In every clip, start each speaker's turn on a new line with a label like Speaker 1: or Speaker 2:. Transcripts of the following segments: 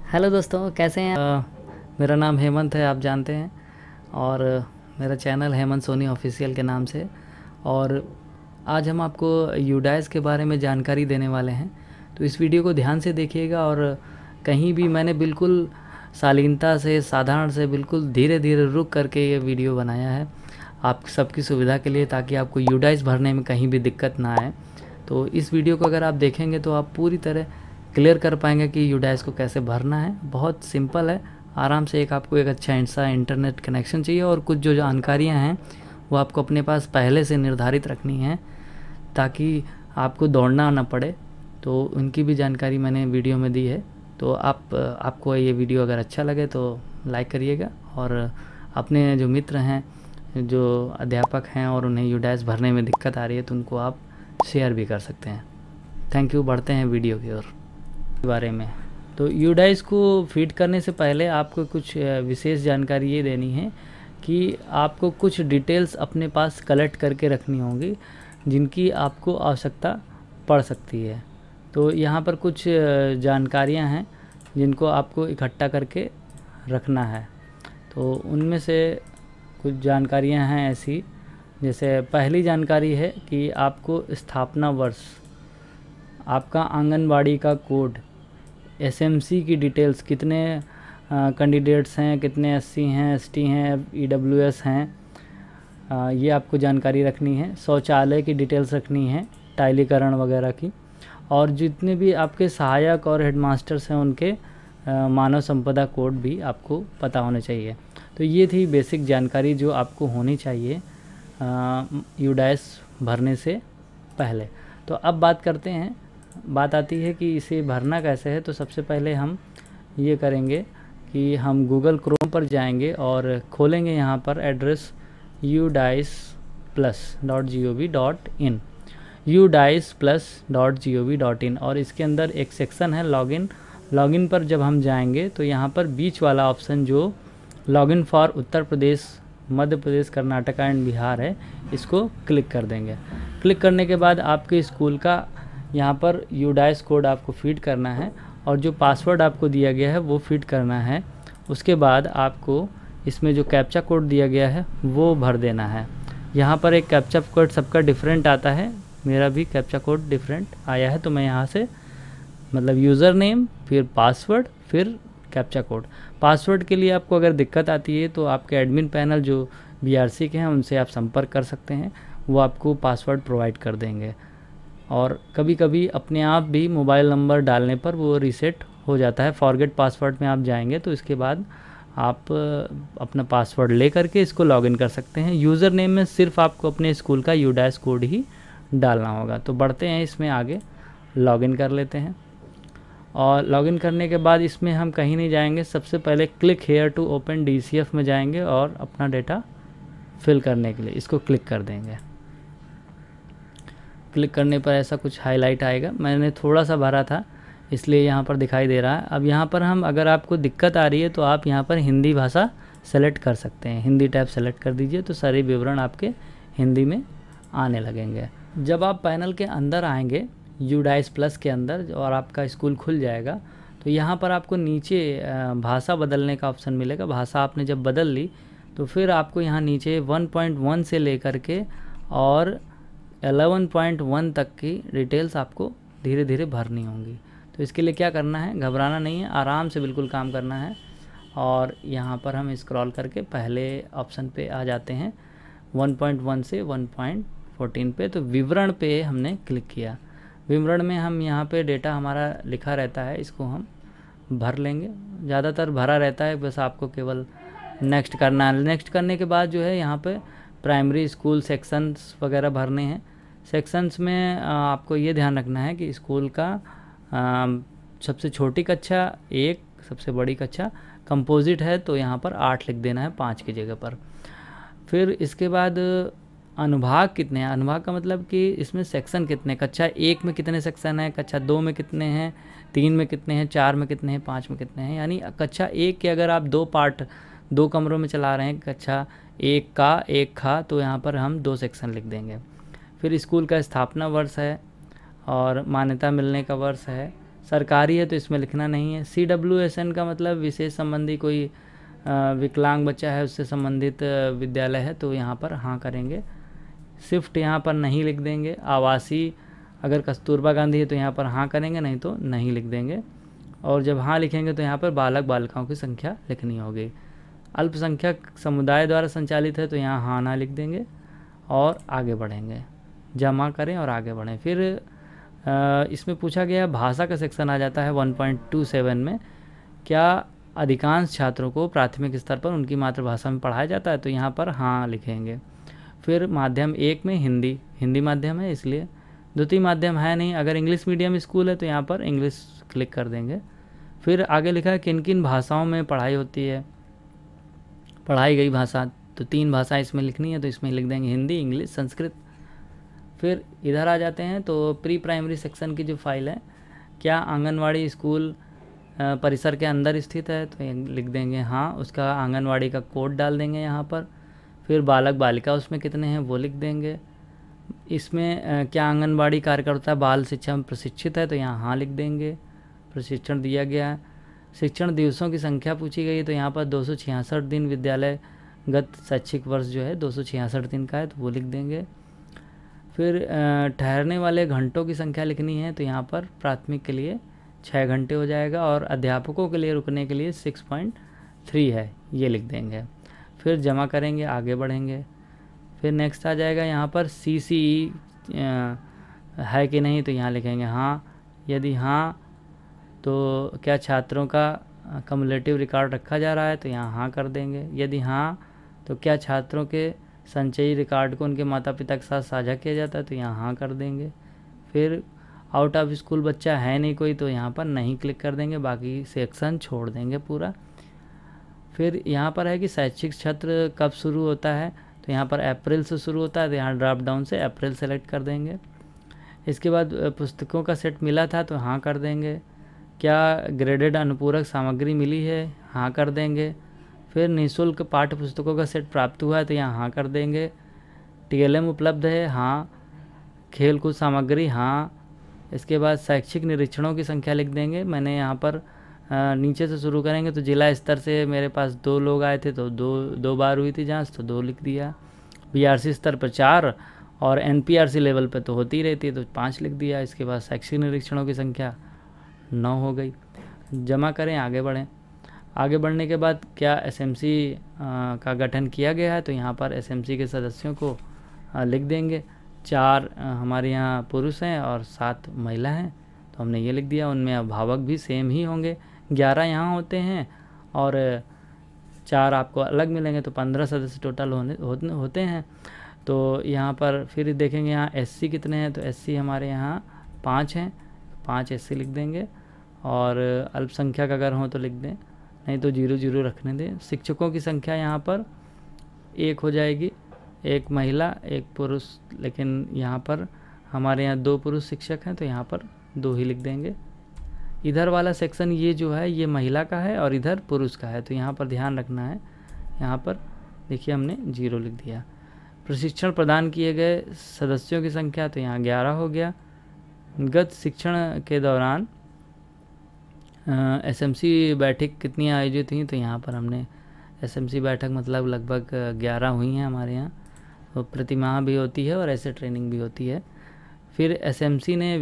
Speaker 1: Hello दोस्तों, कैसे हैं? मेरा नाम हेमंत है, आप जानते हैं। और मेरा चैनल हेमंत सोनी ऑफिशियल के नाम से। और आज हम आपको यूडाइस के बारे में जानकारी देने वाले हैं। तो इस वीडियो को ध्यान से देखिएगा। और कहीं भी मैंने बिल्कुल शालीनता से, साधारण से, बिल्कुल धीरे धीरे रुक करके ये वीडियो बनाया है आप सबकी सुविधा के लिए, ताकि आपको यूडाइस भरने में कहीं भी दिक्कत ना आए। तो इस वीडियो को अगर आप देखेंगे तो आप पूरी तरह क्लियर कर पाएंगे कि यूडाइस को कैसे भरना है। बहुत सिंपल है, आराम से। आपको एक अच्छा इंटरनेट कनेक्शन चाहिए और कुछ जो जानकारियां हैं वो आपको अपने पास पहले से निर्धारित रखनी है, ताकि आपको दौड़ना ना पड़े। तो उनकी भी जानकारी मैंने वीडियो में दी है। तो आपको ये वीडियो अगर अच्छा लगे तो लाइक करिएगा, और अपने जो मित्र हैं, जो अध्यापक हैं और उन्हें यूडाइस भरने में दिक्कत आ रही है, तो उनको आप शेयर भी कर सकते हैं। Thank you. बढ़ते हैं वीडियो की ओर बारे में। तो यूडाइस को फीड करने से पहले आपको कुछ विशेष जानकारी ये देनी है कि आपको कुछ डिटेल्स अपने पास कलेक्ट करके रखनी होंगी, जिनकी आपको आवश्यकता पड़ सकती है। तो यहाँ पर कुछ जानकारियाँ हैं जिनको आपको इकट्ठा करके रखना है। तो उनमें से कुछ जानकारियाँ हैं ऐसी, जैसे पहली जानकारी है कि आपको स्थापना वर्ष, आपका आंगनबाड़ी का कोड, एसएमसी की डिटेल्स, कितने कैंडिडेट्स हैं, कितने एससी हैं, एसटी हैं, ईडब्ल्यूएस हैं, ये आपको जानकारी रखनी है। शौचालय की डिटेल्स रखनी है, टाइलीकरण वगैरह की। और जितने भी आपके सहायक और हेडमास्टर्स हैं उनके मानव संपदा कोड भी आपको पता होने चाहिए। तो ये थी बेसिक जानकारी जो आपको होनी चाहिए यूडाइस भरने से पहले। तो अब बात आती है कि इसे भरना कैसे है। तो सबसे पहले हम ये करेंगे कि हम गूगल क्रोम पर जाएंगे और खोलेंगे यहाँ पर एड्रेस udaisplus.gov.in, udaisplus.gov.in। और इसके अंदर एक सेक्शन है लॉगिन पर जब हम जाएंगे तो यहाँ पर बीच वाला ऑप्शन जो login for Uttar Pradesh, Madhya Pradesh, Karnataka and Bihar है, इसको क्लिक कर देंगे। क्लिक करने के बाद आपके स्कूल का यहाँ पर यूडाइस कोड आपको फीड करना है, और जो पासवर्ड आपको दिया गया है वो फीड करना है। उसके बाद आपको इसमें जो कैप्चा कोड दिया गया है वो भर देना है। यहाँ पर एक कैप्चा कोड सबका डिफरेंट आता है, मेरा भी कैप्चा कोड डिफरेंट आया है। तो मैं यहाँ से यूज़र नेम, फिर पासवर्ड, फिर कैप्चा कोड। पासवर्ड के लिए आपको अगर दिक्कत आती है तो आपके एडमिन पैनल जो बीआरसी के हैं उनसे आप संपर्क कर सकते हैं, वो आपको पासवर्ड प्रोवाइड कर देंगे। और कभी कभी अपने आप भी मोबाइल नंबर डालने पर वो रीसेट हो जाता है। फॉरगेट पासवर्ड में आप जाएंगे तो इसके बाद आप अपना पासवर्ड ले करके इसको लॉगिन कर सकते हैं। यूज़र नेम में सिर्फ आपको अपने स्कूल का यूडाइस कोड ही डालना होगा। तो बढ़ते हैं इसमें आगे, लॉगिन कर लेते हैं। और लॉगिन करने के बाद इसमें हम कहीं नहीं जाएंगे, सबसे पहले click here to open DCF में जाएंगे और अपना डेटा फिल करने के लिए इसको क्लिक कर देंगे। क्लिक करने पर ऐसा कुछ हाईलाइट आएगा, मैंने थोड़ा सा भरा था इसलिए यहाँ पर दिखाई दे रहा है। अब यहाँ पर अगर आपको दिक्कत आ रही है तो आप यहाँ पर हिंदी भाषा सेलेक्ट कर सकते हैं, हिंदी टैब सेलेक्ट कर दीजिए तो सारे विवरण आपके हिंदी में आने लगेंगे। जब आप पैनल के अंदर आएंगे यूडाइस प्लस के अंदर और आपका स्कूल खुल जाएगा, तो यहाँ पर आपको नीचे भाषा बदलने का ऑप्शन मिलेगा। भाषा आपने जब बदल ली तो फिर आपको यहाँ नीचे 1.1 से लेकर के और 11.1 तक की डिटेल्स आपको धीरे धीरे भरनी होंगी। तो इसके लिए क्या करना है, घबराना नहीं है, आराम से बिल्कुल काम करना है। और यहाँ पर हम स्क्रॉल करके पहले ऑप्शन पे आ जाते हैं, 1.1 से 1.14 पे। तो विवरण पे हमने क्लिक किया। विवरण में हम यहाँ पे डेटा हमारा लिखा रहता है, इसको हम भर लेंगे। ज़्यादातर भरा रहता है, बस आपको केवल नेक्स्ट करना है। नेक्स्ट करने के बाद जो है यहाँ पे प्राइमरी स्कूल सेक्शंस वगैरह भरने हैं। सेक्शंस में आपको ये ध्यान रखना है कि स्कूल का सबसे छोटी कक्षा 1, सबसे बड़ी कक्षा कंपोजिट है तो यहाँ पर 8 लिख देना है 5 की जगह पर। फिर इसके बाद अनुभाग कितने हैं, अनुभाग का मतलब कि इसमें सेक्शन कितने, कक्षा 1 में कितने सेक्शन हैं, कक्षा 2 में कितने हैं, 3 में कितने हैं, 4 में कितने हैं, 5 में कितने हैं। यानी कक्षा 1 के अगर आप 2 कमरों में चला रहे हैं, कक्षा 1 का 1 खा, तो यहाँ पर हम 2 सेक्शन लिख देंगे। फिर स्कूल का स्थापना वर्ष है और मान्यता मिलने का वर्ष है, सरकारी है तो इसमें लिखना नहीं है। CWSN का मतलब विशेष संबंधी कोई विकलांग बच्चा है उससे संबंधित विद्यालय है तो यहाँ पर हाँ करेंगे। शिफ्ट यहाँ पर नहीं लिख देंगे। आवासीय अगर कस्तूरबा गांधी है तो यहाँ पर हाँ करेंगे, नहीं तो नहीं लिख देंगे। और जब हाँ लिखेंगे तो यहाँ पर बालक बालिकाओं की संख्या लिखनी होगी। अल्पसंख्यक समुदाय द्वारा संचालित है तो यहाँ हाँ ना लिख देंगे और आगे बढ़ेंगे। जमा करें और आगे बढ़ें। फिर इसमें पूछा गया भाषा का सेक्शन आ जाता है 1.27 में, क्या अधिकांश छात्रों को प्राथमिक स्तर पर उनकी मातृभाषा में पढ़ाया जाता है, तो यहाँ पर हाँ लिखेंगे। फिर माध्यम 1 में हिंदी माध्यम है इसलिए, द्वितीय माध्यम है नहीं। अगर इंग्लिश मीडियम स्कूल है तो यहाँ पर इंग्लिश क्लिक कर देंगे। फिर आगे लिखा है किन किन भाषाओं में पढ़ाई होती है, पढ़ाई गई भाषा, तो 3 भाषाएं इसमें लिखनी है तो इसमें लिख देंगे हिंदी, इंग्लिश, संस्कृत। फिर इधर आ जाते हैं तो प्री प्राइमरी सेक्शन की जो फाइल है, क्या आंगनवाड़ी स्कूल परिसर के अंदर स्थित है, तो लिख देंगे हाँ, उसका आंगनवाड़ी का कोड डाल देंगे यहाँ पर। फिर बालक बालिका उसमें कितने हैं वो लिख देंगे। इसमें क्या आंगनबाड़ी कार्यकर्ता बाल शिक्षा में प्रशिक्षित है, तो यहाँ हाँ लिख देंगे, प्रशिक्षण दिया गया है। शिक्षण दिवसों की संख्या पूछी गई है तो यहाँ पर 266 दिन, विद्यालयगत शैक्षिक वर्ष जो है 266 दिन का है तो वो लिख देंगे। फिर ठहरने वाले घंटों की संख्या लिखनी है तो यहाँ पर प्राथमिक के लिए 6 घंटे हो जाएगा और अध्यापकों के लिए रुकने के लिए 6.3 है, ये लिख देंगे। फिर जमा करेंगे, आगे बढ़ेंगे। फिर नेक्स्ट आ जाएगा यहाँ पर CCE है कि नहीं, तो यहाँ लिखेंगे हाँ। यदि हाँ तो क्या छात्रों का कम्युलेटिव रिकॉर्ड रखा जा रहा है, तो यहाँ हाँ कर देंगे। यदि हाँ तो क्या छात्रों के संचयी रिकॉर्ड को उनके माता पिता के साथ साझा किया जाता है, तो यहाँ हाँ कर देंगे। फिर आउट ऑफ स्कूल बच्चा है नहीं कोई, तो यहाँ पर नहीं क्लिक कर देंगे, बाकी सेक्शन छोड़ देंगे पूरा। फिर यहाँ पर है कि शैक्षिक सत्र कब शुरू होता है, तो यहाँ पर अप्रैल से शुरू होता है तो यहाँ ड्रॉप डाउन से अप्रैल सेलेक्ट कर देंगे। इसके बाद पुस्तकों का सेट मिला था तो हाँ कर देंगे। क्या ग्रेडेड अनुपूरक सामग्री मिली है, हाँ कर देंगे। फिर निःशुल्क पाठ्य पुस्तकों का सेट प्राप्त हुआ है तो यहाँ हाँ कर देंगे। TLM उपलब्ध है, हाँ। खेलकूद सामग्री, हाँ। इसके बाद शैक्षिक निरीक्षणों की संख्या लिख देंगे। मैंने यहाँ पर नीचे से शुरू करेंगे तो जिला स्तर से मेरे पास 2 लोग आए थे तो दो बार हुई थी जांच तो 2 लिख दिया। BRC स्तर पर 4 और NPRC लेवल पर तो होती रहती है तो 5 लिख दिया। इसके बाद शैक्षिक निरीक्षणों की संख्या 9 हो गई। जमा करें, आगे बढ़ें। आगे बढ़ने के बाद क्या SMC का गठन किया गया है, तो यहाँ पर SMC के सदस्यों को लिख देंगे। 4 हमारे यहाँ पुरुष हैं और 7 महिला हैं तो हमने ये लिख दिया। उनमें अभिभावक भी सेम ही होंगे, 11 यहाँ होते हैं और 4 आपको अलग मिलेंगे तो 15 सदस्य टोटल होते हैं। तो यहाँ पर फिर देखेंगे यहाँ SC कितने हैं, तो SC हमारे यहाँ 5 हैं, 5 SC लिख देंगे। और अल्पसंख्यक अगर हों तो लिख दें, नहीं तो 0 रखने दें। शिक्षकों की संख्या यहाँ पर 1 हो जाएगी, 1 महिला 1 पुरुष, लेकिन यहाँ पर हमारे यहाँ 2 पुरुष शिक्षक हैं तो यहाँ पर 2 ही लिख देंगे। इधर वाला सेक्शन ये जो है ये महिला का है और इधर पुरुष का है तो यहाँ पर ध्यान रखना है। यहाँ पर देखिए हमने 0 लिख दिया। प्रशिक्षण प्रदान किए गए सदस्यों की संख्या तो यहाँ 11 हो गया। गत शिक्षण के दौरान SMC बैठक कितनी आयोजित हुई, तो यहाँ पर हमने SMC बैठक मतलब लगभग 11 हुई हैं हमारे यहाँ। तो प्रतिमाह भी होती है और ऐसे ट्रेनिंग भी होती है। फिर SMC ने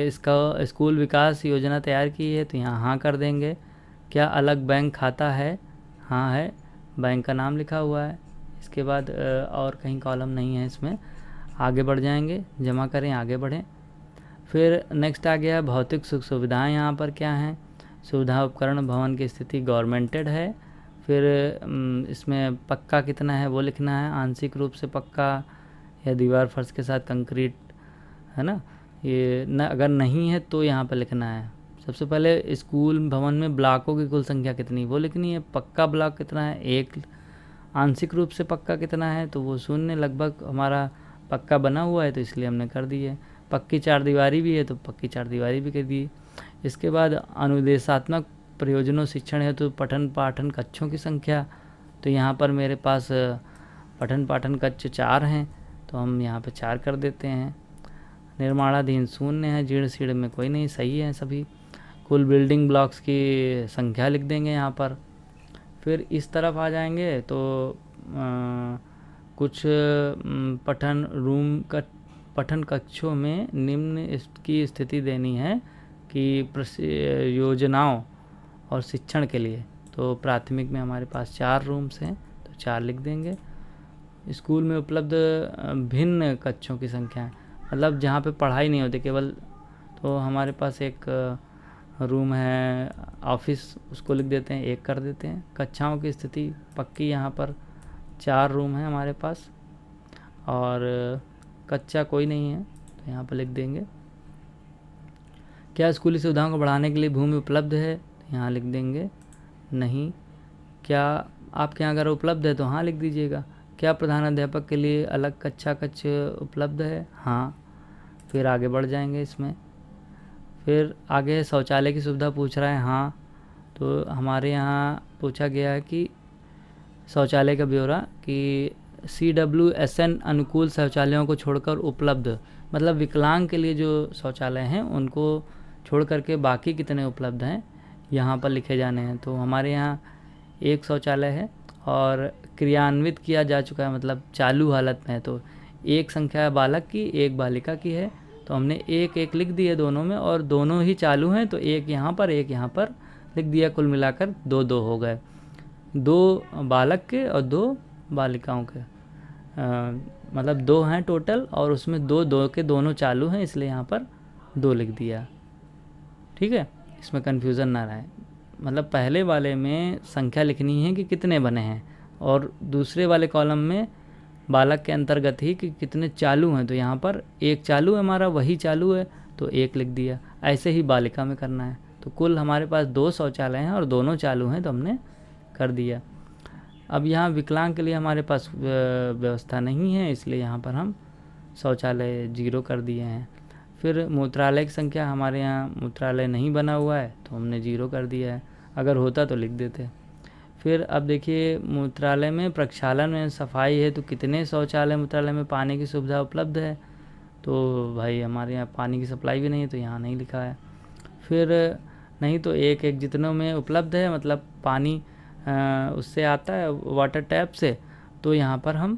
Speaker 1: इसका स्कूल विकास योजना तैयार की है तो यहाँ हाँ कर देंगे। क्या अलग बैंक खाता है, हाँ है, बैंक का नाम लिखा हुआ है। इसके बाद और कहीं कॉलम नहीं है इसमें। आगे बढ़ जाएंगे, जमा करें, आगे बढ़ें। फिर नेक्स्ट आ गया भौतिक सुख सुविधाएँ। यहाँ पर क्या हैं, सुविधा उपकरण भवन की स्थिति गवर्नमेंटेड है। फिर इसमें पक्का कितना है वो लिखना है, आंशिक रूप से पक्का या दीवार फर्श के साथ कंक्रीट, है ना। ये न अगर नहीं है तो यहाँ पर लिखना है। सबसे पहले स्कूल भवन में ब्लॉकों की कुल संख्या कितनी वो लिखनी है। पक्का ब्लॉक कितना है, 1। आंशिक रूप से पक्का कितना है, तो वो 0, लगभग हमारा पक्का बना हुआ है तो इसलिए हमने कर दी है। पक्की 4 दीवारी भी है तो पक्की 4 दीवारी भी कर दी। इसके बाद अनुदेशात्मक प्रयोजनों शिक्षण हेतु पठन पाठन कक्षों की संख्या, तो यहाँ पर मेरे पास पठन पाठन कक्ष 4 हैं तो हम यहाँ पे 4 कर देते हैं। निर्माणाधीन 0 है, जीर्ण शीर्ण में कोई नहीं, सही है सभी। कुल बिल्डिंग ब्लॉक्स की संख्या लिख देंगे यहाँ पर। फिर इस तरफ आ जाएंगे तो कुछ पठन कक्षों में निम्न की स्थिति देनी है कि योजनाओं और शिक्षण के लिए। तो प्राथमिक में हमारे पास 4 रूम्स हैं तो 4 लिख देंगे। स्कूल में उपलब्ध भिन्न कक्षों की संख्या है, मतलब जहाँ पे पढ़ाई नहीं होती केवल, तो हमारे पास एक रूम है ऑफिस, उसको लिख देते हैं, 1 कर देते हैं। कक्षाओं की स्थिति पक्की, यहाँ पर 4 रूम हैं हमारे पास और कक्षा कोई नहीं है तो यहाँ पर लिख देंगे। क्या स्कूली सुविधाओं को बढ़ाने के लिए भूमि उपलब्ध है, यहाँ लिख देंगे नहीं। क्या आपके यहाँ अगर उपलब्ध है तो हाँ लिख दीजिएगा। क्या प्रधान अध्यापक के लिए अलग कक्ष उपलब्ध है, हाँ। फिर आगे बढ़ जाएंगे इसमें। फिर आगे शौचालय की सुविधा पूछ रहा है, हाँ। तो हमारे यहाँ पूछा गया है कि शौचालय का ब्यौरा कि CWSN अनुकूल शौचालयों को छोड़कर उपलब्ध, मतलब विकलांग के लिए जो शौचालय हैं उनको छोड़ करके बाकी कितने उपलब्ध हैं यहाँ पर लिखे जाने हैं। तो हमारे यहाँ 1 शौचालय है और क्रियान्वित किया जा चुका है, मतलब चालू हालत में है। तो 1 संख्या बालक की 1 बालिका की है, तो हमने 1-1 लिख दिए दोनों में और दोनों ही चालू हैं तो 1 यहाँ पर 1 यहाँ पर लिख दिया। कुल मिलाकर 2-2 हो गए, 2 बालक के और 2 बालिकाओं के, मतलब 2 हैं टोटल और उसमें 2-2 के दोनों चालू हैं, इसलिए यहाँ पर 2 लिख दिया। ठीक है, इसमें कन्फ्यूज़न ना रहे। मतलब पहले वाले में संख्या लिखनी है कि कितने बने हैं और दूसरे वाले कॉलम में बालक के अंतर्गत ही कि कितने चालू हैं। तो यहाँ पर 1 चालू है हमारा, वही चालू है तो 1 लिख दिया। ऐसे ही बालिका में करना है। तो कुल हमारे पास 2 शौचालय हैं और दोनों चालू हैं तो हमने कर दिया। अब यहाँ विकलांग के लिए हमारे पास व्यवस्था नहीं है, इसलिए यहाँ पर हम शौचालय 0 कर दिए हैं। फिर मूत्रालय की संख्या, हमारे यहाँ मूत्रालय नहीं बना हुआ है तो हमने 0 कर दिया है, अगर होता तो लिख देते। फिर अब देखिए मूत्रालय में प्रक्षालन में सफाई है तो कितने शौचालय मूत्रालय में पानी की सुविधा उपलब्ध है। तो भाई हमारे यहाँ पानी की सप्लाई भी नहीं है तो यहाँ नहीं लिखा है। फिर नहीं तो 1-1 जितनों में उपलब्ध है, मतलब पानी उससे आता है वाटर टैप से, तो यहाँ पर हम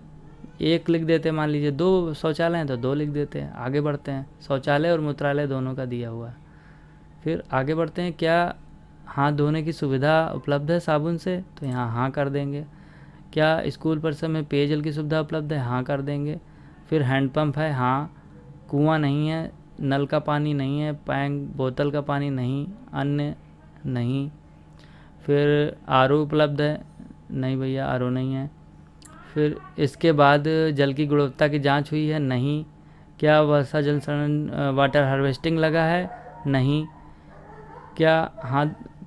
Speaker 1: 1 लिख देते हैं। मान लीजिए 2 शौचालय हैं तो 2 लिख देते हैं। आगे बढ़ते हैं, शौचालय और मूत्रालय दोनों का दिया हुआ है। फिर आगे बढ़ते हैं, क्या हाथ धोने की सुविधा उपलब्ध है साबुन से, तो यहाँ हाँ कर देंगे। क्या स्कूल परिसर में पेयजल की सुविधा उपलब्ध है, हाँ कर देंगे। फिर हैंडपम्प है, हाँ। कुआं नहीं है, नल का पानी नहीं है, बोतल का पानी नहीं, अन्य नहीं। फिर आरओ उपलब्ध है, नहीं भैया आरओ नहीं है। फिर इसके बाद जल की गुणवत्ता की जांच हुई है, नहीं। क्या वर्षा जल संचयन वाटर हार्वेस्टिंग लगा है, नहीं।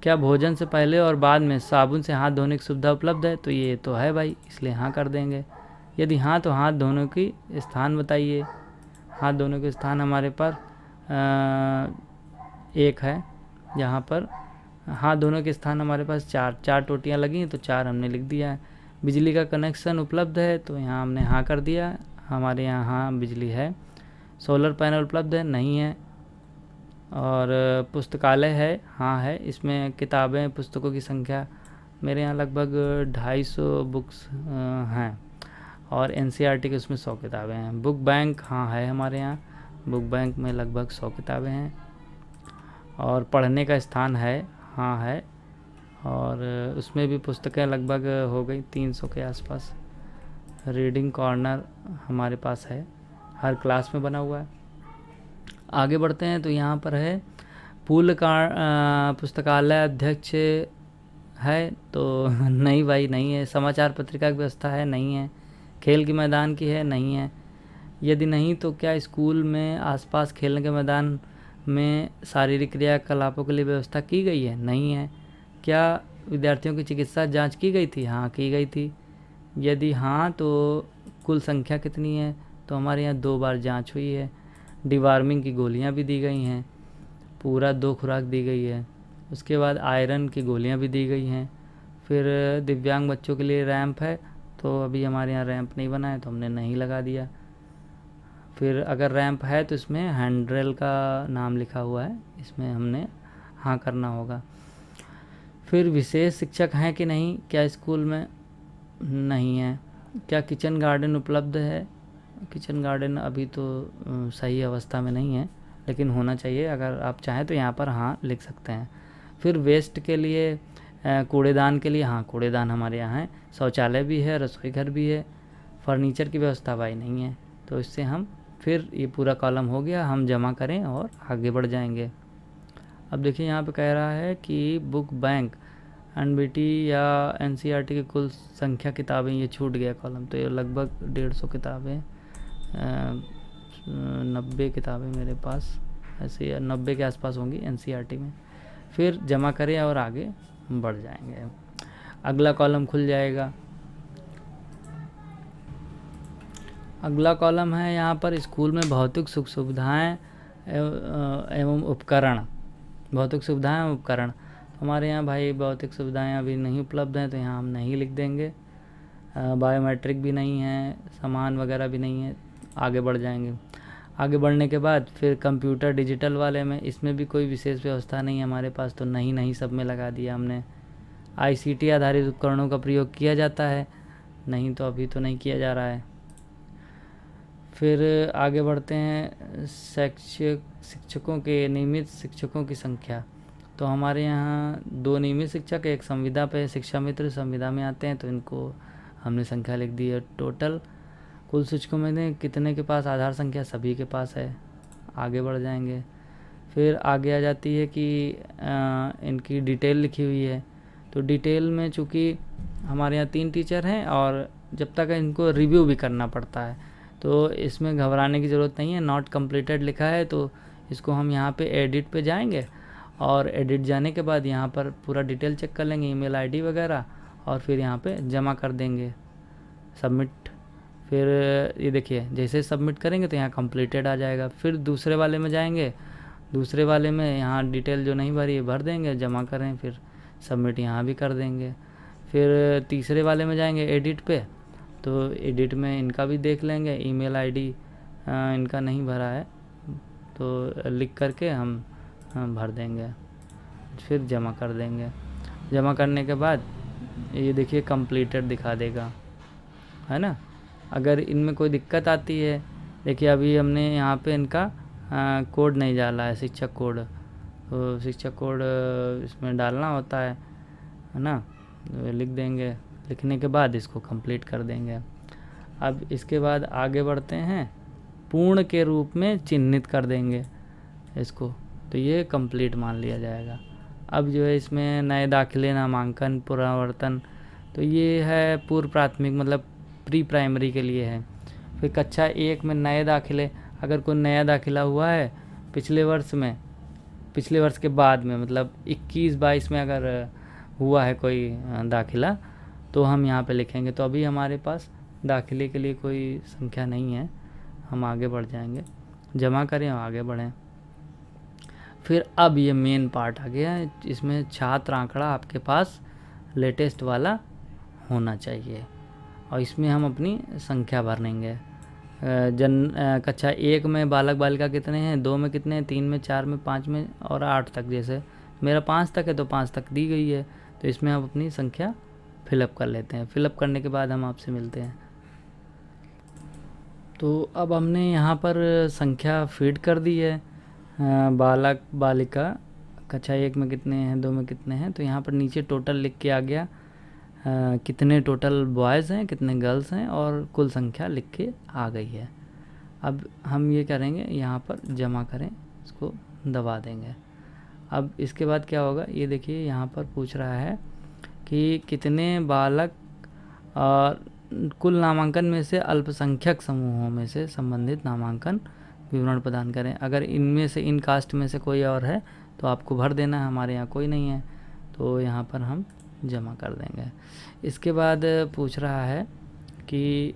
Speaker 1: क्या भोजन से पहले और बाद में साबुन से हाथ धोने की सुविधा उपलब्ध है, तो ये तो है भाई, इसलिए हाँ कर देंगे। यदि हाँ तो हाथ धोने की स्थान बताइए। हाथ धोने के स्थान हमारे पास 1 है, यहाँ पर हाथ धोने के स्थान हमारे पास 4 टोटियाँ लगी हैं तो 4 हमने लिख दिया है। बिजली का कनेक्शन उपलब्ध है तो यहाँ हमने हाँ कर दिया, हमारे यहाँ हाँ बिजली है। सोलर पैनल उपलब्ध है, नहीं है। और पुस्तकालय है, हाँ है। इसमें किताबें पुस्तकों की संख्या मेरे यहाँ लगभग 250 बुक्स हैं और NCERT के उसमें 100 किताबें हैं। बुक बैंक हाँ है हमारे यहाँ, बुक बैंक में लगभग 100 किताबें हैं। और पढ़ने का स्थान है, हाँ है। और उसमें भी पुस्तकें लगभग हो गई 300 के आसपास। रीडिंग कॉर्नर हमारे पास है, हर क्लास में बना हुआ है। आगे बढ़ते हैं तो यहाँ पर है पूर्ण पुस्तकालय अध्यक्ष है, तो नहीं भाई नहीं है। समाचार पत्रिका की व्यवस्था है, नहीं है। खेल के मैदान की है, नहीं है। यदि नहीं तो क्या स्कूल में आसपास खेलने के मैदान में शारीरिक क्रियाकलापों के लिए व्यवस्था की गई है, नहीं है। क्या विद्यार्थियों की चिकित्सा जांच की गई थी, हाँ की गई थी। यदि हाँ तो कुल संख्या कितनी है, तो हमारे यहाँ 2 बार जांच हुई है। डिवार्मिंग की गोलियां भी दी गई हैं, पूरा 2 खुराक दी गई है। उसके बाद आयरन की गोलियां भी दी गई हैं। फिर दिव्यांग बच्चों के लिए रैंप है, तो अभी हमारे यहाँ रैंप नहीं बना है तो हमने नहीं लगा दिया। फिर अगर रैंप है तो इसमें हैंड्रेल का नाम लिखा हुआ है, इसमें हमने हाँ करना होगा। फिर विशेष शिक्षक हैं कि नहीं, क्या स्कूल में नहीं है। क्या किचन गार्डन उपलब्ध है। किचन गार्डन अभी तो सही अवस्था में नहीं है, लेकिन होना चाहिए। अगर आप चाहें तो यहाँ पर हाँ लिख सकते हैं। फिर वेस्ट के लिए कूड़ेदान के लिए हाँ कूड़ेदान हमारे यहाँ है, शौचालय भी है, रसोई घर भी है। फर्नीचर की व्यवस्था भाई नहीं है, तो इससे हम फिर ये पूरा कॉलम हो गया, हम जमा करें और आगे बढ़ जाएंगे। अब देखिए यहाँ पे कह रहा है कि बुक बैंक एनबीटी या एनसीईआरटी की कुल संख्या किताबें, ये छूट गया कॉलम, तो ये लगभग 150 किताबें, 90 किताबें मेरे पास, ऐसे 90 के आसपास होंगी एनसीईआरटी में। फिर जमा करें और आगे बढ़ जाएंगे। अगला कॉलम खुल जाएगा। अगला कॉलम है यहाँ पर स्कूल में भौतिक सुख सुविधाएँ एवं उपकरण। भौतिक सुविधाएँ एवं उपकरण, हमारे यहाँ भाई भौतिक सुविधाएं अभी नहीं उपलब्ध हैं, तो यहाँ हम नहीं लिख देंगे। बायोमेट्रिक भी नहीं है, सामान वगैरह भी नहीं है, आगे बढ़ जाएंगे। आगे बढ़ने के बाद फिर कंप्यूटर डिजिटल वाले में, इसमें भी कोई विशेष व्यवस्था नहीं है हमारे पास, तो नहीं सब में लगा दिया हमने। आईसीटी आधारित उपकरणों का प्रयोग किया जाता है, नहीं तो अभी तो नहीं किया जा रहा है। फिर आगे बढ़ते हैं। शिक्षकों के नियमित शिक्षकों की संख्या, तो हमारे यहाँ 2 नियमित शिक्षक, एक संविदा पे शिक्षा मित्र संविदा में आते हैं, तो इनको हमने संख्या लिख दी है। टोटल कुल शिक्षकों में कितने के पास आधार संख्या, सभी के पास है, आगे बढ़ जाएंगे। फिर आगे आ जाती है कि इनकी डिटेल लिखी हुई है, तो डिटेल में चूँकि हमारे यहाँ 3 टीचर हैं और जब तक इनको रिव्यू भी करना पड़ता है, तो इसमें घबराने की ज़रूरत नहीं है। नॉट कंप्लीटेड लिखा है, तो इसको हम यहाँ पे एडिट पे जाएंगे और एडिट जाने के बाद यहाँ पर पूरा डिटेल चेक कर लेंगे, ईमेल आईडी वगैरह, और फिर यहाँ पे जमा कर देंगे, सबमिट। फिर ये देखिए जैसे सबमिट करेंगे तो यहाँ कंप्लीटेड आ जाएगा। फिर दूसरे वाले में जाएंगे, दूसरे वाले में यहाँ डिटेल जो नहीं भरी है भर देंगे, जमा करें, फिर सबमिट यहाँ भी कर देंगे। फिर तीसरे वाले में जाएंगे एडिट पे, तो एडिट में इनका भी देख लेंगे, ईमेल आईडी इनका नहीं भरा है तो लिख करके हम भर देंगे, फिर जमा कर देंगे। जमा करने के बाद ये देखिए कंप्लीटेड दिखा देगा, है ना। अगर इनमें कोई दिक्कत आती है, देखिए अभी हमने यहाँ पे इनका कोड नहीं डाला है, शिक्षक कोड, तो शिक्षक कोड इसमें डालना होता है ना, तो लिख देंगे। लिखने के बाद इसको कंप्लीट कर देंगे। अब इसके बाद आगे बढ़ते हैं, पूर्ण के रूप में चिन्हित कर देंगे इसको, तो ये कंप्लीट मान लिया जाएगा। अब जो है इसमें नए दाखिले, नामांकन, पुनरावर्तन, तो ये है पूर्व प्राथमिक मतलब प्री प्राइमरी के लिए है। फिर कक्षा 1 में नए दाखिले, अगर कोई नया दाखिला हुआ है पिछले वर्ष के बाद में, मतलब 21-22 में अगर हुआ है कोई दाखिला, तो हम यहाँ पे लिखेंगे। तो अभी हमारे पास दाखिले के लिए कोई संख्या नहीं है, हम आगे बढ़ जाएंगे। जमा करें और आगे बढ़ें। फिर अब ये मेन पार्ट आ गया है, इसमें छात्र आंकड़ा आपके पास लेटेस्ट वाला होना चाहिए, और इसमें हम अपनी संख्या भरेंगे। कक्षा 1 में बालक बालिका कितने हैं, 2 में कितने हैं, 3 में, 4 में, 5 में और 8 तक। जैसे मेरा 5 तक है तो 5 तक दी गई है, तो इसमें हम अपनी संख्या फिलअप कर लेते हैं। फिलअप करने के बाद हम आपसे मिलते हैं। तो अब हमने यहाँ पर संख्या फीड कर दी है, बालक बालिका कक्षा 1 में कितने हैं, 2 में कितने हैं, तो यहाँ पर नीचे टोटल लिख के आ गया, कितने टोटल बॉयज़ हैं, कितने गर्ल्स हैं, और कुल संख्या लिख के आ गई है। अब हम ये करेंगे, यहाँ पर जमा करें, इसको दबा देंगे। अब इसके बाद क्या होगा, ये देखिए यहाँ पर पूछ रहा है कि कितने बालक और कुल नामांकन में से अल्पसंख्यक समूहों में से संबंधित नामांकन विवरण प्रदान करें। अगर इनमें से, इन कास्ट में से कोई और है तो आपको भर देना है, हमारे यहाँ कोई नहीं है, तो यहाँ पर हम जमा कर देंगे। इसके बाद पूछ रहा है कि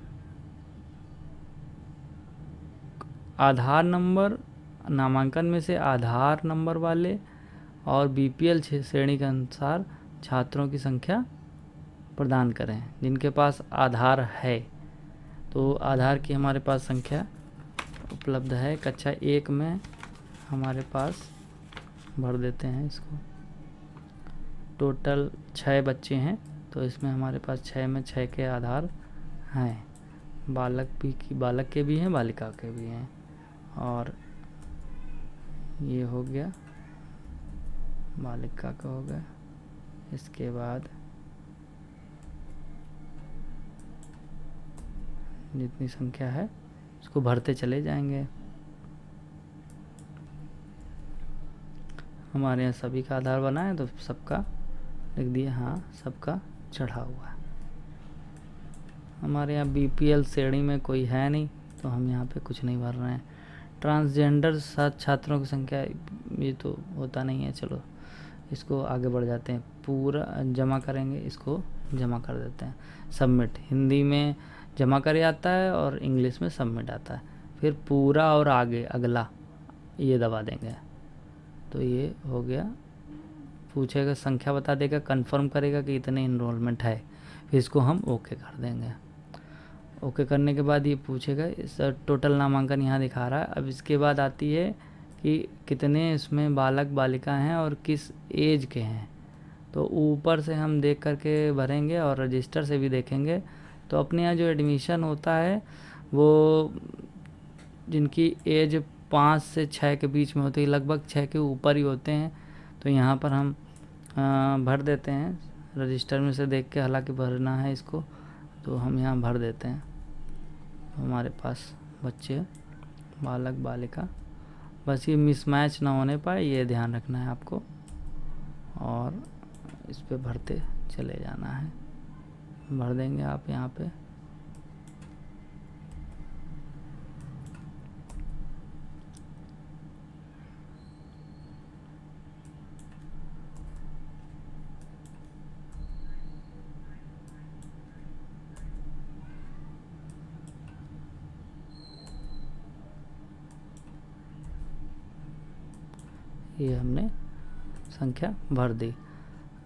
Speaker 1: आधार नंबर, नामांकन में से आधार नंबर वाले और बीपीएल श्रेणी के अनुसार छात्रों की संख्या प्रदान करें जिनके पास आधार है। तो आधार की हमारे पास संख्या उपलब्ध है। कक्षा 1 में हमारे पास भर देते हैं इसको। टोटल 6 बच्चे हैं, तो इसमें हमारे पास 6 में 6 के आधार हैं। बालक के भी हैं, बालिका के भी हैं। और ये हो गया, बालिका का हो गया। इसके बाद जितनी संख्या है उसको भरते चले जाएंगे। हमारे यहाँ सभी का आधार बना है, तो सबका लिख दिया, हाँ सबका चढ़ा हुआ है। हमारे यहाँ बीपीएल श्रेणी में कोई है नहीं, तो हम यहाँ पे कुछ नहीं भर रहे हैं। ट्रांसजेंडर छात्रों की संख्या, ये तो होता नहीं है, चलो इसको आगे बढ़ जाते हैं। पूरा जमा करेंगे, इसको जमा कर देते हैं। सबमिट, हिंदी में जमा करे आता है और इंग्लिश में सबमिट आता है। फिर पूरा और आगे अगला ये दबा देंगे, तो ये हो गया। पूछेगा, संख्या बता देगा, कंफर्म करेगा कि इतने इनरोलमेंट है, फिर इसको हम ओके कर देंगे। ओके करने के बाद ये पूछेगा, इस टोटल नामांकन यहाँ दिखा रहा है। अब इसके बाद आती है कि कितने इसमें बालक बालिका हैं और किस एज के हैं, तो ऊपर से हम देख करके भरेंगे और रजिस्टर से भी देखेंगे। तो अपने यहाँ जो एडमिशन होता है वो जिनकी एज 5 से 6 के बीच में होती है, लगभग 6 के ऊपर ही होते हैं, तो यहाँ पर हम भर देते हैं रजिस्टर में से देख के। हालांकि भरना है इसको, तो हम यहाँ भर देते हैं। हमारे पास बच्चे बालक बालिका, बस ये मिसमैच ना होने पाए, ये ध्यान रखना है आपको, और इस पे भरते चले जाना है। भर देंगे आप यहाँ पे। ये हमने संख्या भर दी।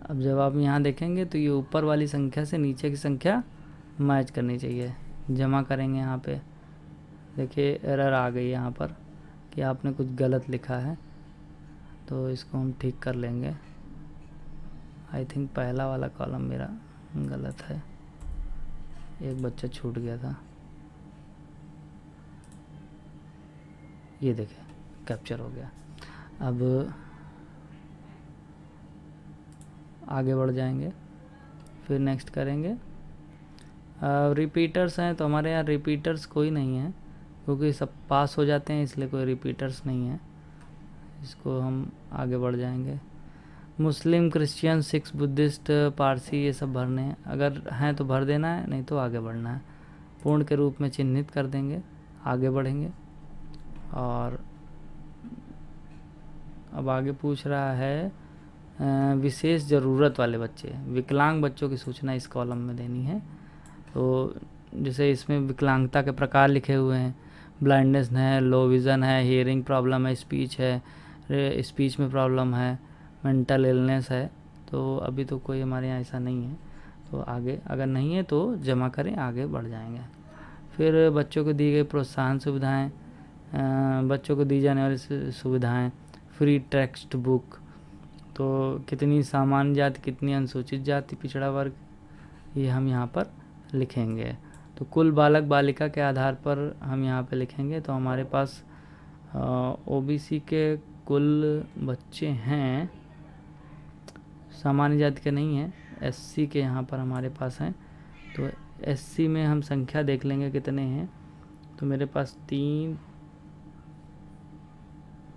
Speaker 1: अब जब आप यहाँ देखेंगे तो ये ऊपर वाली संख्या से नीचे की संख्या मैच करनी चाहिए। जमा करेंगे यहाँ पे, देखिए एरर आ गई यहाँ पर कि आपने कुछ गलत लिखा है, तो इसको हम ठीक कर लेंगे। आई थिंक पहला वाला कॉलम मेरा गलत है, एक बच्चा छूट गया था। ये देखिए कैप्चर हो गया। अब आगे बढ़ जाएंगे, फिर नेक्स्ट करेंगे। रिपीटर्स हैं, तो हमारे यहाँ रिपीटर्स कोई नहीं है, क्योंकि सब पास हो जाते हैं, इसलिए कोई रिपीटर्स नहीं है। इसको हम आगे बढ़ जाएंगे। मुस्लिम, क्रिश्चियन, सिख, बुद्धिस्ट, पारसी, ये सब भरने हैं। अगर हैं तो भर देना है, नहीं तो आगे बढ़ना है। पूर्ण के रूप में चिन्हित कर देंगे, आगे बढ़ेंगे। और अब आगे पूछ रहा है विशेष ज़रूरत वाले बच्चे, विकलांग बच्चों की सूचना इस कॉलम में देनी है। तो जैसे इसमें विकलांगता के प्रकार लिखे हुए हैं, ब्लाइंडनेस है, लो विज़न है, हियरिंग प्रॉब्लम है, स्पीच है, स्पीच में प्रॉब्लम है, मेंटल इलनेस है। तो अभी तो कोई हमारे यहाँ ऐसा नहीं है, तो आगे अगर नहीं है तो जमा करें, आगे बढ़ जाएंगे। फिर बच्चों को दी गई प्रोत्साहन सुविधाएँ, बच्चों को दी जाने वाली सुविधाएँ, फ्री टेक्स्ट बुक, तो कितनी सामान्य जाति, कितनी अनुसूचित जाति, पिछड़ा वर्ग, ये हम यहाँ पर लिखेंगे। तो कुल बालक बालिका के आधार पर हम यहाँ पे लिखेंगे। तो हमारे पास ओबीसी के कुल बच्चे हैं, सामान्य जाति के नहीं हैं, एससी के यहाँ पर हमारे पास हैं। तो एससी में हम संख्या देख लेंगे कितने हैं। तो मेरे पास 3,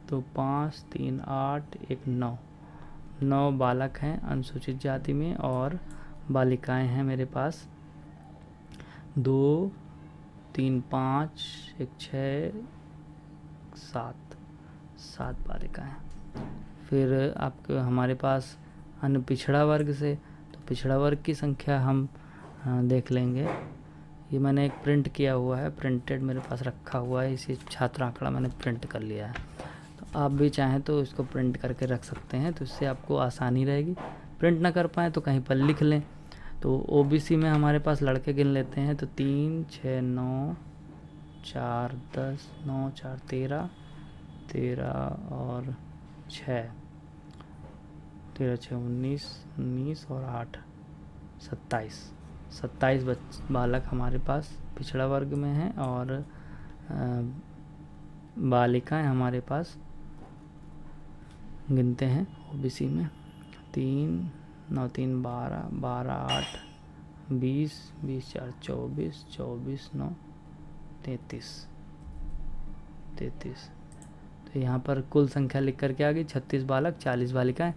Speaker 1: तो 5, 3, 8, 1, 9 बालक हैं अनुसूचित जाति में, और बालिकाएं हैं मेरे पास 2, 3, 5, 1, 6, 7 बालिकाएं। फिर आपके हमारे पास अन्य पिछड़ा वर्ग से, तो पिछड़ा वर्ग की संख्या हम देख लेंगे। ये मैंने एक प्रिंट किया हुआ है, प्रिंटेड मेरे पास रखा हुआ है, इसी छात्र आंकड़ा मैंने प्रिंट कर लिया है। तो आप भी चाहें तो इसको प्रिंट करके रख सकते हैं, तो इससे आपको आसानी रहेगी। प्रिंट ना कर पाएँ तो कहीं पर लिख लें। तो ओबीसी में हमारे पास लड़के गिन लेते हैं, तो 3, 6, 9, 4, 10, 9, 4, 13 और 6 13 6 19, 19 और 8 27। 27 बालक हमारे पास पिछड़ा वर्ग में हैं और बालिकाएं हमारे पास गिनते हैं ओबीसी में 3 9 3 12 12 8 20 20 4 24 24 9 33। तो यहाँ पर कुल संख्या लिख करके आ गई 36 बालक 40 बालिकाएं।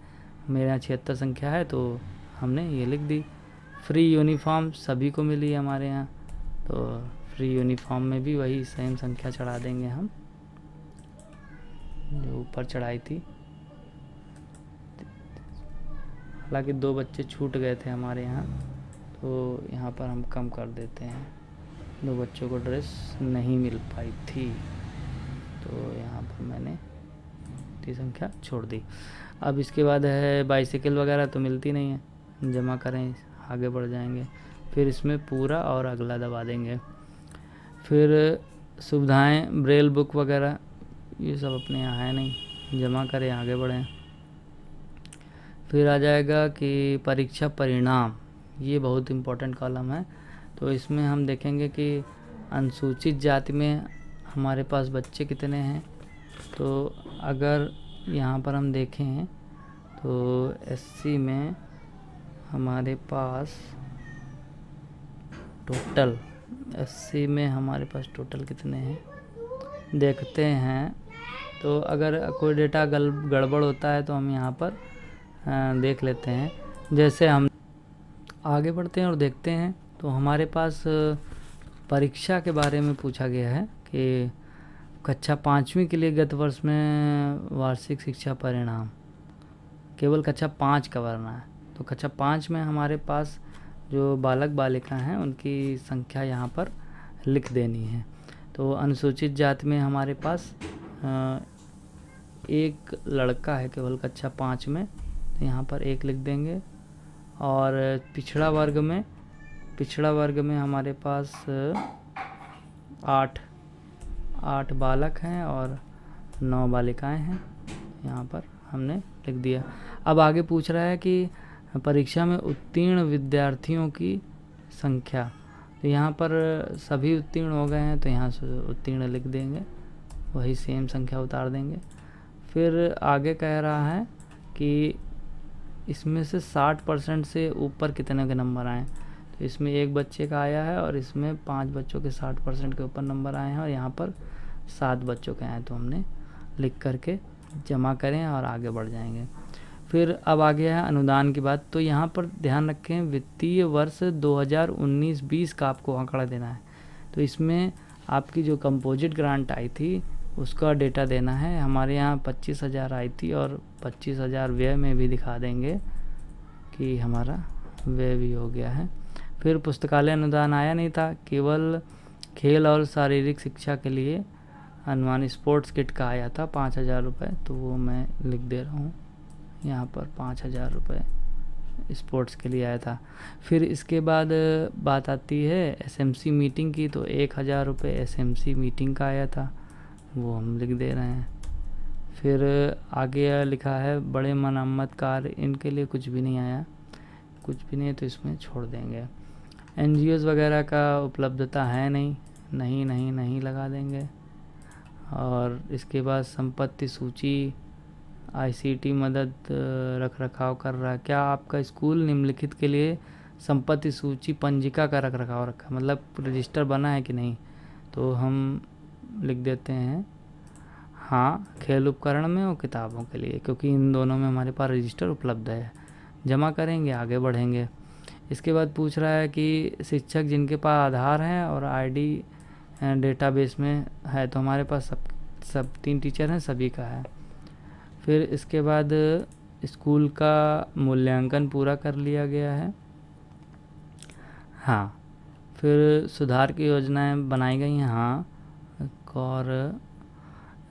Speaker 1: मेरे यहाँ 76 संख्या है तो हमने ये लिख दी। फ्री यूनिफॉर्म सभी को मिली है हमारे यहाँ, तो फ्री यूनिफॉर्म में भी वही सेम संख्या चढ़ा देंगे हम जो ऊपर चढ़ाई थी। हालांकि 2 बच्चे छूट गए थे हमारे यहाँ, तो यहाँ पर हम कम कर देते हैं। 2 बच्चों को ड्रेस नहीं मिल पाई थी, तो यहाँ पर मैंने इतनी संख्या छोड़ दी। अब इसके बाद है बाइसिकल वगैरह तो मिलती नहीं है, जमा करें आगे बढ़ जाएंगे। फिर इसमें पूरा और अगला दबा देंगे। फिर सुविधाएं ब्रेल बुक वगैरह ये सब अपने यहाँ है नहीं, जमा करें आगे बढ़ें। फिर आ जाएगा कि परीक्षा परिणाम, ये बहुत इम्पोर्टेंट कॉलम है। तो इसमें हम देखेंगे कि अनुसूचित जाति में हमारे पास बच्चे कितने हैं। तो अगर यहाँ पर हम देखें तो एससी में हमारे पास टोटल कितने हैं देखते हैं। तो अगर कोई डेटा गड़बड़ होता है तो हम यहाँ पर देख लेते हैं। जैसे हम आगे बढ़ते हैं और देखते हैं तो हमारे पास परीक्षा के बारे में पूछा गया है कि कक्षा 5वीं के लिए गत वर्ष में वार्षिक शिक्षा परिणाम केवल कक्षा 5 का भरना है। तो कक्षा 5 में हमारे पास जो बालक बालिका हैं उनकी संख्या यहाँ पर लिख देनी है। तो अनुसूचित जाति में हमारे पास एक लड़का है केवल कक्षा 5 में, तो यहाँ पर 1 लिख देंगे। और पिछड़ा वर्ग में हमारे पास 8 बालक हैं और 9 बालिकाएं हैं, यहाँ पर हमने लिख दिया। अब आगे पूछ रहा है कि परीक्षा में उत्तीर्ण विद्यार्थियों की संख्या, तो यहाँ पर सभी उत्तीर्ण हो गए हैं तो यहाँ से उत्तीर्ण लिख देंगे, वही सेम संख्या उतार देंगे। फिर आगे कह रहा है कि इसमें से 60% से ऊपर कितने के नंबर आए। तो इसमें 1 बच्चे का आया है और इसमें 5 बच्चों के 60% के ऊपर नंबर आए हैं और यहाँ पर 7 बच्चों के आए, तो हमने लिख करके जमा करें और आगे बढ़ जाएंगे। फिर अब आ गया है अनुदान की बात। तो यहाँ पर ध्यान रखें वित्तीय वर्ष 2019-20 का आपको आंकड़ा देना है। तो इसमें आपकी जो कंपोजिट ग्रांट आई थी उसका डेटा देना है। हमारे यहाँ 25,000 आई थी और 25,000 व्यय में भी दिखा देंगे कि हमारा व्यय भी हो गया है। फिर पुस्तकालय अनुदान आया नहीं था, केवल खेल और शारीरिक शिक्षा के लिए अनुमान स्पोर्ट्स किट का आया था 5,000 रुपये, तो वो मैं लिख दे रहा हूँ यहाँ पर 5,000 रुपये स्पोर्ट्स के लिए आया था। फिर इसके बाद बात आती है एसएमसी मीटिंग की, तो 1,000 रुपये एसएमसी मीटिंग का आया था, वो हम लिख दे रहे हैं। फिर आगे लिखा है बड़े मरम्मत कार्य, इनके लिए कुछ भी नहीं आया, कुछ भी नहीं, तो इसमें छोड़ देंगे। एनजीओज़ वगैरह का उपलब्धता है नहीं लगा देंगे। और इसके बाद संपत्ति सूची, आईसीटी मदद रख रखाव कर रहा है। क्या आपका स्कूल निम्नलिखित के लिए संपत्ति सूची पंजिका का रख रखाव रखा है, मतलब रजिस्टर बना है कि नहीं, तो हम लिख देते हैं हाँ, खेल उपकरण में और किताबों के लिए, क्योंकि इन दोनों में हमारे पास रजिस्टर उपलब्ध है। जमा करेंगे आगे बढ़ेंगे। इसके बाद पूछ रहा है कि शिक्षक जिनके पास आधार है और आईडी डेटाबेस में है, तो हमारे पास सब 3 टीचर हैं, सभी का है। फिर इसके बाद स्कूल का मूल्यांकन पूरा कर लिया गया है। हाँ, फिर सुधार की योजनाएं बनाई गई हैं। हाँ, और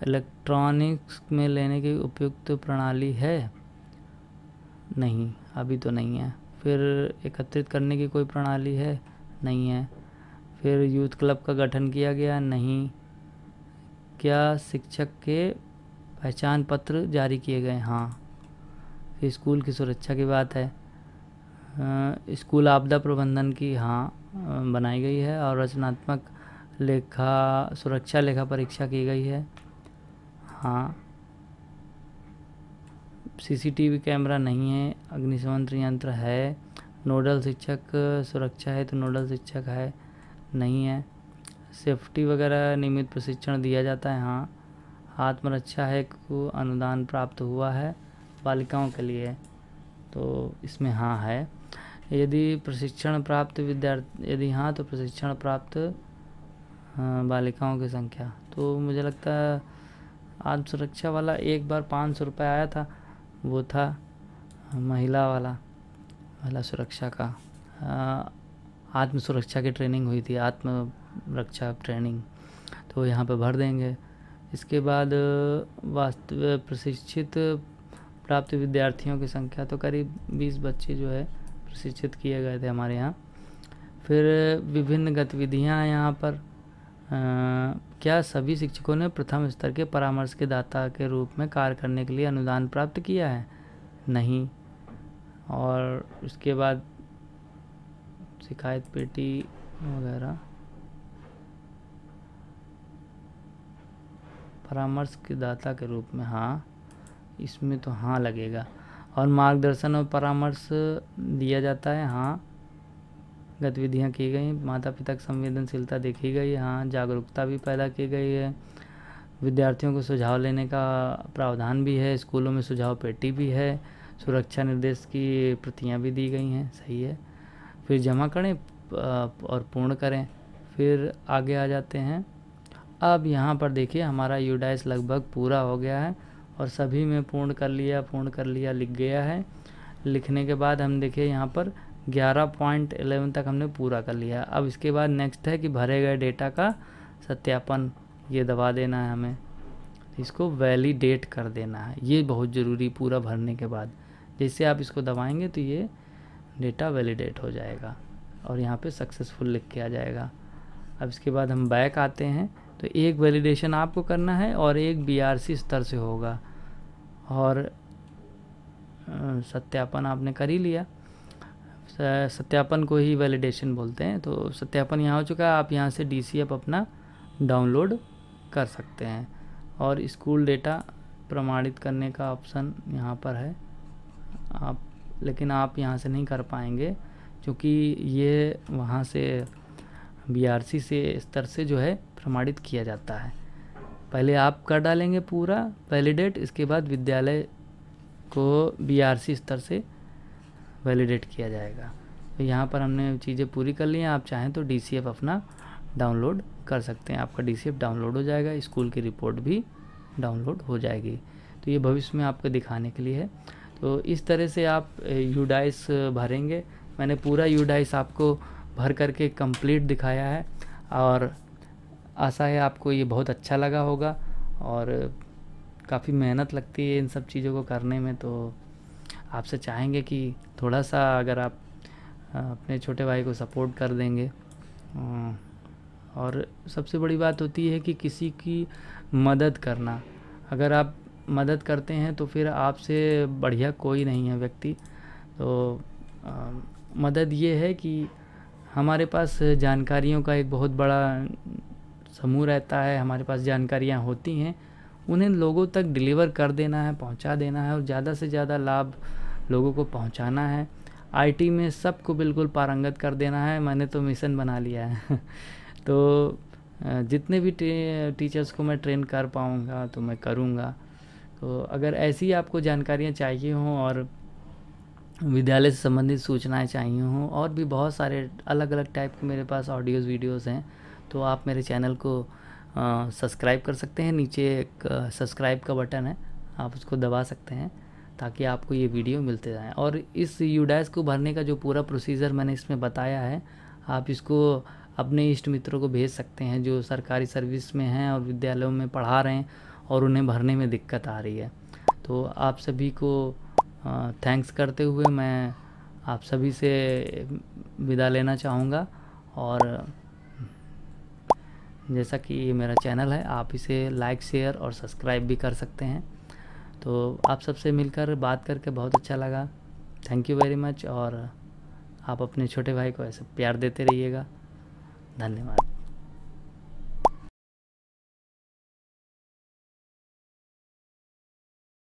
Speaker 1: इलेक्ट्रॉनिक्स में लेने की उपयुक्त प्रणाली है नहीं, अभी तो नहीं है। फिर एकत्रित करने की कोई प्रणाली है नहीं है। फिर यूथ क्लब का गठन किया गया नहीं। क्या शिक्षक के पहचान पत्र जारी किए गए? हाँ, ये स्कूल की सुरक्षा की बात है। स्कूल आपदा प्रबंधन की बनाई गई है और रचनात्मक सुरक्षा लेखा परीक्षा की गई है। सीसीटीवी कैमरा नहीं है, अग्निशमन यंत्र है। नोडल शिक्षक सुरक्षा है तो नोडल शिक्षक है नहीं है। सेफ्टी वगैरह नियमित प्रशिक्षण दिया जाता है। आत्मरक्षा है को अनुदान प्राप्त हुआ है बालिकाओं के लिए, तो इसमें है। यदि प्रशिक्षण प्राप्त विद्यार्थी यदि तो प्रशिक्षण प्राप्त बालिकाओं की संख्या, तो मुझे लगता है आत्म सुरक्षा वाला एक बार 500 रुपये आया था, वो था महिला सुरक्षा का। आत्म सुरक्षा की ट्रेनिंग हुई थी, आत्म रक्षा ट्रेनिंग, तो यहाँ पे भर देंगे। इसके बाद वास्तविक प्रशिक्षित प्राप्त विद्यार्थियों की संख्या, तो करीब 20 बच्चे जो है प्रशिक्षित किए गए थे हमारे यहाँ। फिर विभिन्न गतिविधियाँ यहाँ पर क्या सभी शिक्षकों ने प्रथम स्तर के परामर्श के दाता के रूप में कार्य करने के लिए अनुदान प्राप्त किया है? नहीं। और उसके बाद शिकायत पेटी वगैरह, परामर्श के दाता के रूप में इसमें तो लगेगा। और मार्गदर्शन और परामर्श दिया जाता है। गतिविधियाँ की गई, माता पिता की संवेदनशीलता देखी गई, जागरूकता भी पैदा की गई है। विद्यार्थियों को सुझाव लेने का प्रावधान भी है, स्कूलों में सुझाव पेटी भी है, सुरक्षा निर्देश की प्रतियां भी दी गई हैं, सही है। फिर जमा करें और पूर्ण करें। फिर आगे आ जाते हैं। अब यहाँ पर देखिए हमारा यूडाइस लगभग पूरा हो गया है और सभी में पूर्ण कर लिया लिख गया है। लिखने के बाद हम देखिए यहाँ पर 11.11 तक हमने पूरा कर लिया। अब इसके बाद नेक्स्ट है कि भरे गए डेटा का सत्यापन, ये दबा देना है हमें, इसको वैलिडेट कर देना है, ये बहुत ज़रूरी। पूरा भरने के बाद जैसे आप इसको दबाएंगे तो ये डेटा वैलिडेट हो जाएगा और यहाँ पे सक्सेसफुल लिख के आ जाएगा। अब इसके बाद हम बैक आते हैं, तो एक वैलिडेशन आपको करना है और एक बीआरसी स्तर से होगा और सत्यापन आपने कर ही लिया। सत्यापन को ही वैलिडेशन बोलते हैं। तो सत्यापन यहाँ हो चुका है, आप यहाँ से डीसीएफ अपना डाउनलोड कर सकते हैं और स्कूल डेटा प्रमाणित करने का ऑप्शन यहाँ पर है। लेकिन आप यहाँ से नहीं कर पाएंगे क्योंकि ये वहाँ से बीआरसी से स्तर से जो है प्रमाणित किया जाता है। पहले आप कर डालेंगे पूरा वैलिडेट, इसके बाद विद्यालय को बीआरसी स्तर से वैलिडेट किया जाएगा। तो यहाँ पर हमने चीज़ें पूरी कर ली हैं। आप चाहें तो डीसीएफ अपना डाउनलोड कर सकते हैं, आपका डीसीएफ डाउनलोड हो जाएगा, स्कूल की रिपोर्ट भी डाउनलोड हो जाएगी। तो ये भविष्य में आपको दिखाने के लिए है। तो इस तरह से आप यूडाइस भरेंगे। मैंने पूरा यूडाइस आपको भर करके कंप्लीट दिखाया है और आशा है आपको ये बहुत अच्छा लगा होगा। और काफ़ी मेहनत लगती है इन सब चीज़ों को करने में, तो आपसे चाहेंगे कि थोड़ा सा अगर आप अपने छोटे भाई को सपोर्ट कर देंगे। और सबसे बड़ी बात होती है कि किसी की मदद करना, अगर आप मदद करते हैं तो फिर आपसे बढ़िया कोई नहीं है व्यक्ति। तो मदद ये है कि हमारे पास जानकारियों का एक बहुत बड़ा समूह रहता है, हमारे पास जानकारियाँ होती हैं, उन्हें लोगों तक डिलीवर कर देना है, पहुंचा देना है और ज़्यादा से ज़्यादा लाभ लोगों को पहुंचाना है। आईटी में सबको बिल्कुल पारंगत कर देना है, मैंने तो मिशन बना लिया है। तो जितने भी टीचर्स को मैं ट्रेन कर पाऊँगा तो मैं करूँगा। तो अगर ऐसी आपको जानकारियाँ चाहिए हों और विद्यालय से संबंधित सूचनाएं चाहिए हों और भी बहुत सारे अलग अलग टाइप के मेरे पास ऑडियोज़ वीडियोज़ हैं, तो आप मेरे चैनल को सब्सक्राइब कर सकते हैं। नीचे एक सब्सक्राइब का बटन है, आप उसको दबा सकते हैं ताकि आपको ये वीडियो मिलते जाएँ। और इस यूडाइस को भरने का जो पूरा प्रोसीजर मैंने इसमें बताया है, आप इसको अपने इष्ट मित्रों को भेज सकते हैं जो सरकारी सर्विस में हैं और विद्यालयों में पढ़ा रहे हैं और उन्हें भरने में दिक्कत आ रही है। तो आप सभी को थैंक्स करते हुए मैं आप सभी से विदा लेना चाहूँगा। और जैसा कि ये मेरा चैनल है, आप इसे लाइक शेयर और सब्सक्राइब भी कर सकते हैं। तो आप सबसे मिलकर बात करके बहुत अच्छा लगा। Thank you very much. और आप अपने छोटे भाई को ऐसे प्यार देते रहिएगा। धन्यवाद।